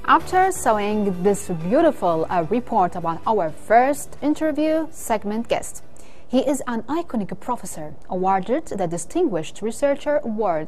After showing this beautiful report about our first interview segment guest, he is an iconic professor, awarded the Distinguished Researcher Award.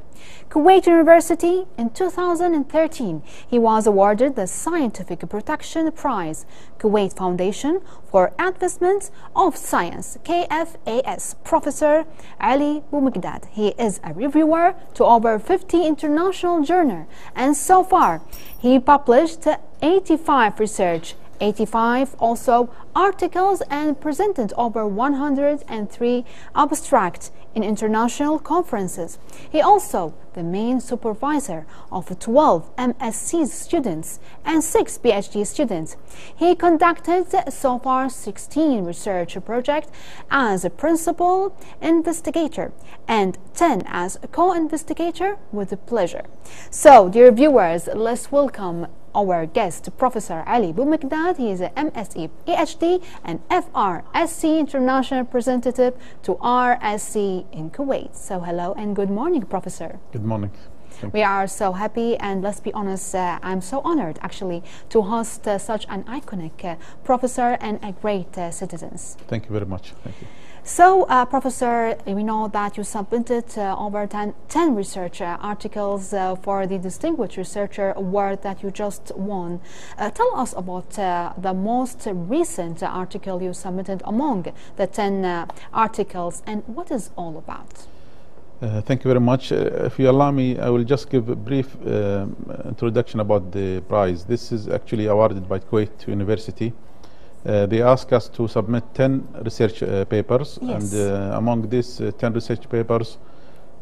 Kuwait University in 2013, he was awarded the Scientific Protection Prize. Kuwait Foundation for Advancement of Science, KFAS, Professor Ali Bumajdad. He is a reviewer to over 50 international journals, and so far he published 85 research, 85 also articles, and presented over 103 abstracts in international conferences. He also the main supervisor of 12 MSc students and 6 PhD students. He conducted so far 16 research projects as a principal investigator and 10 as a co-investigator with pleasure. So, dear viewers, let's welcome our guest, Professor Ali Bumajdad. He is a MSc, PhD, and FRSC International Representative to RSC in Kuwait. So hello and good morning, Professor. Good morning. We are so happy, and let's be honest, I'm so honored actually to host such an iconic professor and a great citizen. Thank you very much. Thank you. So, Professor, we know that you submitted over 10 research articles for the Distinguished Researcher Award that you just won. Tell us about the most recent article you submitted among the 10 articles and what is all about. Thank you very much. If you allow me, I will just give a brief introduction about the prize. This is actually awarded by Kuwait University. They ask us to submit 10 research papers, yes. And among these 10 research papers,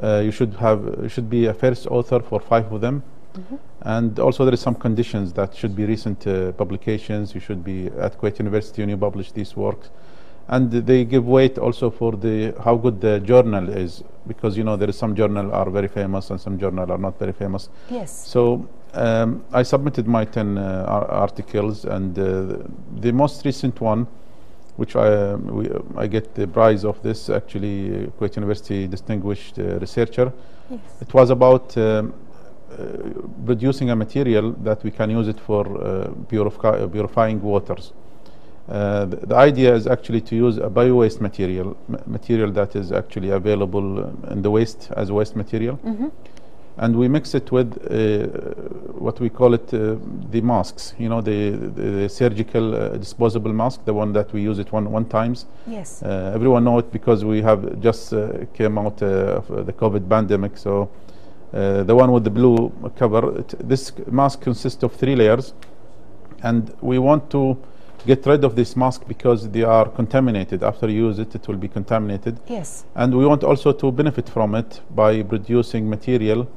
you should be a first author for 5 of them. Mm-hmm. And also there is some conditions that should be recent publications. You should be at Kuwait University when you publish these works. And they give weight also for how good the journal is, because you know there is some journal are very famous and some journal are not very famous. Yes. So I submitted my 10 articles, and the most recent one, which I get the prize of this, actually Kuwait University Distinguished Researcher. Yes. It was about producing a material that we can use it for purifying waters. The idea is actually to use a bio-waste material that is actually available in the waste as waste material. Mm-hmm. And we mix it with what we call it the masks, you know, the surgical disposable mask, the one that we use it one times. Yes. Everyone know it because we have just came out of the COVID pandemic. So the one with the blue cover, this mask consists of 3 layers, and we want to get rid of this mask because they are contaminated. After you use it, it will be contaminated. Yes. And we want also to benefit from it by producing material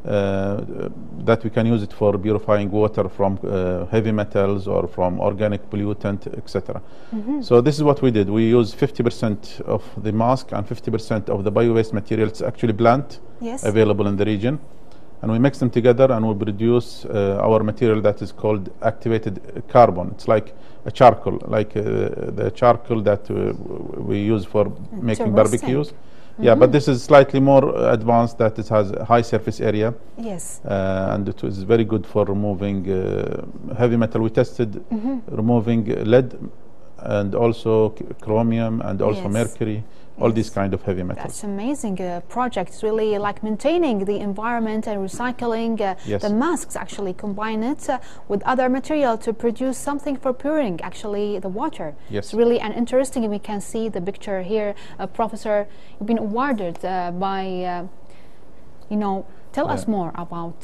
that we can use it for purifying water from heavy metals or from organic pollutant, etc. Mm-hmm. So this is what we did. We use 50% of the mask and 50% of the bio-waste material. It's actually plant, yes, available in the region. And we mix them together and we produce our material that is called activated carbon. It's like a charcoal, like the charcoal that we use for making barbecues. Mm-hmm. Yeah, but this is slightly more advanced, that it has a high surface area. Yes. And it is very good for removing heavy metal. We tested removing lead and also chromium and also mercury. All these kind of heavy metals. That's amazing project. It's really like maintaining the environment and recycling the masks. Actually, combine it with other material to produce something for purifying actually the water. Yes. It's really an interesting. We can see the picture here, Professor. You've been awarded by, you know. Tell us more about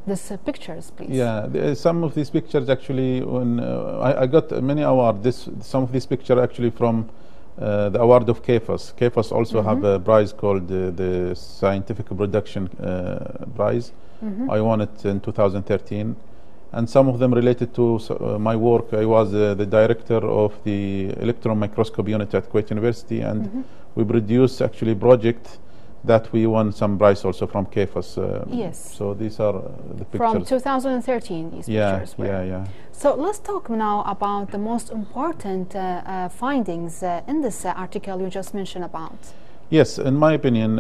these pictures, please. Yeah, some of these pictures actually, when I got many awards. Some of these pictures actually from the award of KFAS. KFAS also have a prize called the Scientific Production Prize. I won it in 2013, and some of them related to my work. I was the director of the electron microscope unit at Kuwait University, and we produced actually a project that we won some prize also from KFAS. Yes. So these are the pictures. From 2013, these pictures were. Yeah. So let's talk now about the most important findings in this article you just mentioned about. Yes, in my opinion,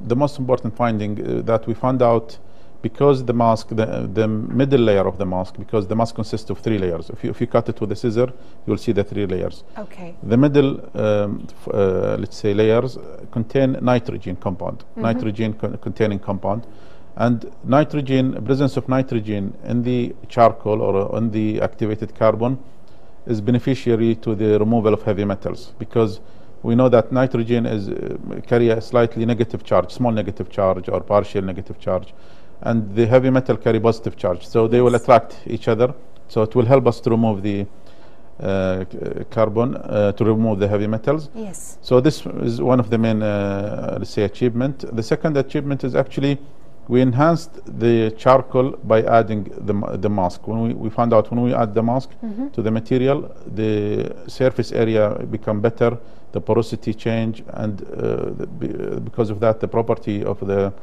the most important finding that we found out because the mask, the middle layer of the mask, because the mask consists of 3 layers. If you cut it with a scissor, you'll see the 3 layers. Okay. The middle, let's say, layers contain nitrogen compound, nitrogen containing compound, and presence of nitrogen in the charcoal or on the activated carbon is beneficiary to the removal of heavy metals, because we know that nitrogen carry a slightly negative charge, small negative charge or partial negative charge, and the heavy metal carry positive charge, so they will attract each other. So it will help us to remove the carbon, to remove the heavy metals. Yes. So this is one of the main, let's say, achievement. The second achievement is actually we enhanced the charcoal by adding the mask. When we found out when we add the mask to the material, the surface area become better, the porosity change, and because of that, the property of the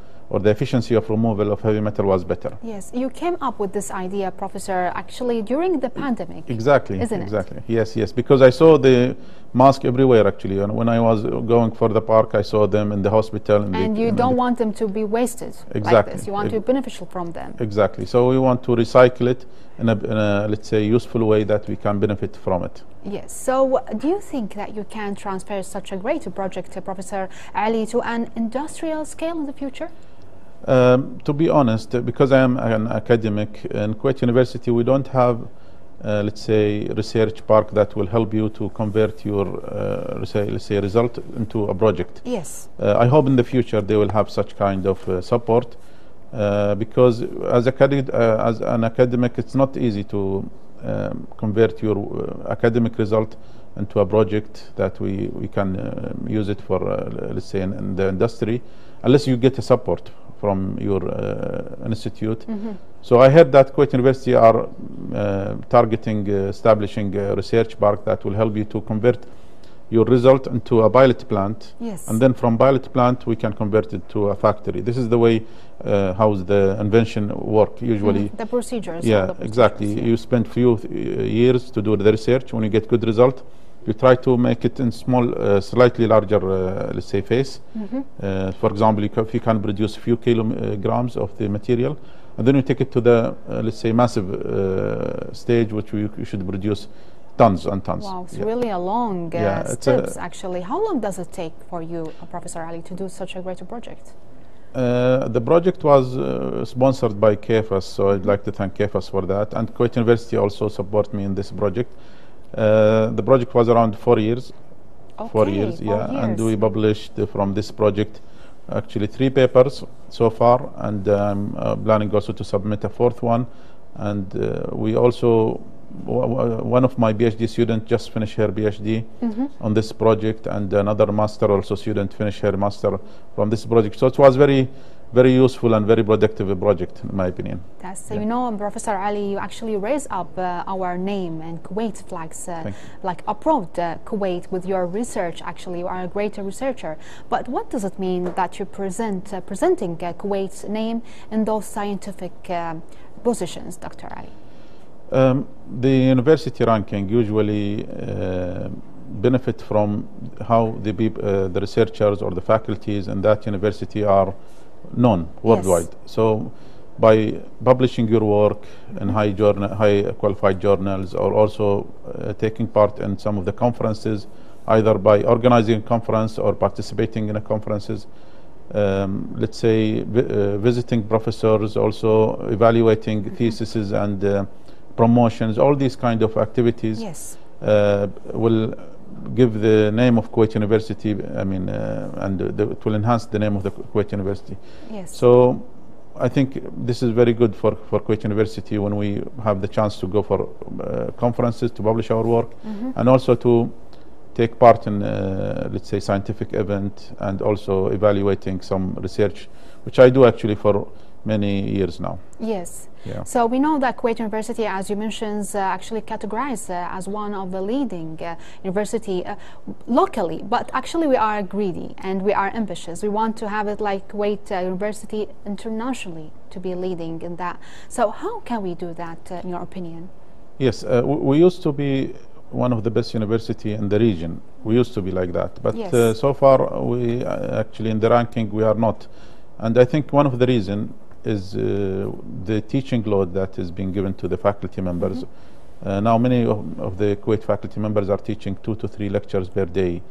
efficiency of removal of heavy metal was better. Yes, you came up with this idea, Professor, actually during the pandemic. Exactly. Isn't it? Exactly. Yes, yes. Because I saw the mask everywhere actually, and when I was going for the park, I saw them in the hospital. And you don't want them to be wasted. Exactly. Like this. You want to be beneficial from them. Exactly. So we want to recycle it in a let's say useful way that we can benefit from it. Yes. So do you think that you can transfer such a great project, Professor Ali, to an industrial scale in the future? To be honest, because I am an academic in Kuwait University, we don't have, let's say, research park that will help you to convert your, let's say, result into a project. Yes. I hope in the future they will have such kind of support, because as an academic, it's not easy to convert your academic result into a project that we can use it for, let's say, in the industry, unless you get a support from your institute. So I heard that Kuwait University are targeting establishing a research park that will help you to convert your result into a pilot plant. Yes. And then from pilot plant we can convert it to a factory. This is the way how the invention work usually. The procedures. Yeah, exactly. Yeah. You spend few years to do the research. When you get good result, you try to make it in small, slightly larger, let's say, phase. For example, if you can produce a few kilograms of the material, and then you take it to the, let's say, massive stage, which you should produce tons and tons. Wow, it's really a long steps, actually. How long does it take for you, Professor Ali, to do such a great project? The project was sponsored by KFAS, so I'd like to thank KFAS for that, and Kuwait University also support me in this project. The project was around 4 years. Okay, 4 years, yeah, and we published from this project actually 3 papers so far, and I'm planning also to submit a 4th one. And we also, one of my PhD students just finished her PhD on this project, and another master also student finished her master from this project. So it was very useful and very productive project, in my opinion. That's, you know, Professor Ali, you actually raise up our name and Kuwait flags, like abroad Kuwait with your research. Actually, you are a great researcher. But what does it mean that you presenting Kuwait's name in those scientific positions, Dr. Ali? The university ranking usually benefit from how the researchers or the faculties in that university are known worldwide. Yes. So by publishing your work in high qualified journals, or also taking part in some of the conferences, either by organizing a conference or participating in conferences, let's say visiting professors, also evaluating theses and promotions, all these kind of activities. Yes. Will give the name of Kuwait University, I mean, and it will enhance the name of the Kuwait University. Yes. So I think this is very good for Kuwait University when we have the chance to go for conferences to publish our work, and also to take part in, let's say, scientific event, and also evaluating some research, which I do actually for many years now. Yes. Yeah. So we know that Kuwait University, as you mentioned, actually categorized as one of the leading university locally, but actually we are greedy and we are ambitious. We want to have it like Kuwait University internationally to be leading in that. So how can we do that, in your opinion? Yes, we used to be one of the best university in the region. We used to be like that, but yes. So far we actually in the ranking we are not. And I think one of the reasons is the teaching load that is being given to the faculty members. Now many of the Kuwait faculty members are teaching 2 to 3 lectures per day,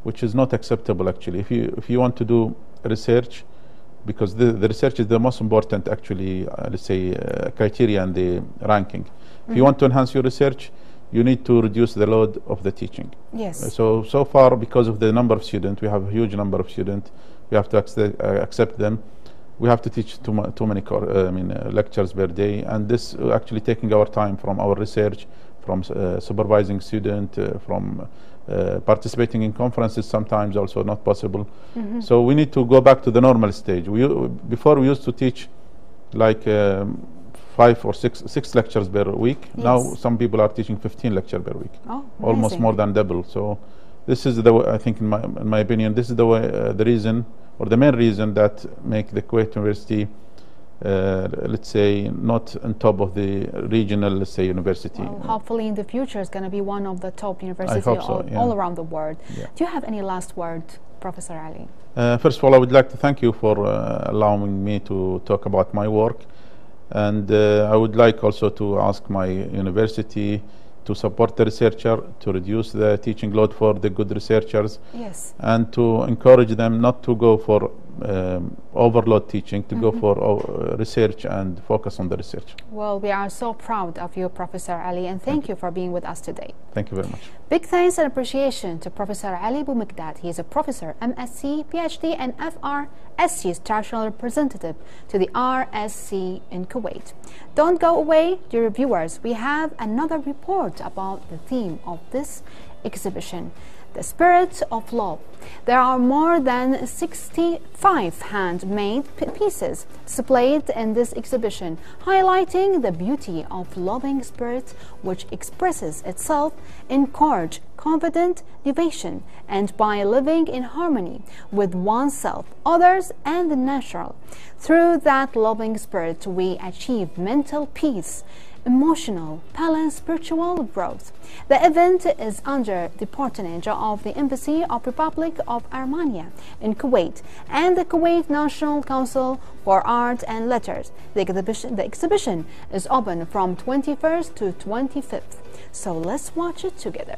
which is not acceptable actually. If you want to do research, because the research is the most important actually, let's say, criteria in the ranking. If you want to enhance your research, you need to reduce the load of the teaching. Yes. So far, because of the number of students, we have a huge number of students. We have to accept them. We have to teach too many lectures per day, and this actually taking our time from our research, from supervising student, from participating in conferences. Sometimes also not possible. So we need to go back to the normal stage. Before we used to teach like 5 or 6 lectures per week. Yes. Now some people are teaching 15 lectures per week. Oh, almost more than double. So this is the way, I think, in my opinion, this is the way, the reason, or the main reason that make the Kuwait University, let's say, not on top of the regional, let's say, university. Well, hopefully in the future it's going to be one of the top universities all around the world. Yeah. Do you have any last word, Professor Ali? First of all, I would like to thank you for allowing me to talk about my work. And I would like also to ask my university to support the researcher, to reduce the teaching load for the good researchers. Yes. And to encourage them not to go for overload teaching, to go for research and focus on the research. Well, we are so proud of you, Professor Ali, and thank you for being with us today. Thank you very much. Big thanks and appreciation to Professor Ali Bumajdad. He is a professor, MSc, PhD, and FRSC Structural Representative to the RSC in Kuwait. Don't go away, dear viewers. We have another report about the theme of this exhibition, the spirit of love. There are more than 65 handmade pieces displayed in this exhibition, highlighting the beauty of loving spirit, which expresses itself in courage, confident devotion, and by living in harmony with oneself, others, and the natural. Through that loving spirit, we achieve mental peace, emotional, balance, spiritual growth. The event is under the patronage of the Embassy of Republic of Armenia in Kuwait and the Kuwait National Council for Art and Letters. The exhibition is open from 21st to 25th. So let's watch it together.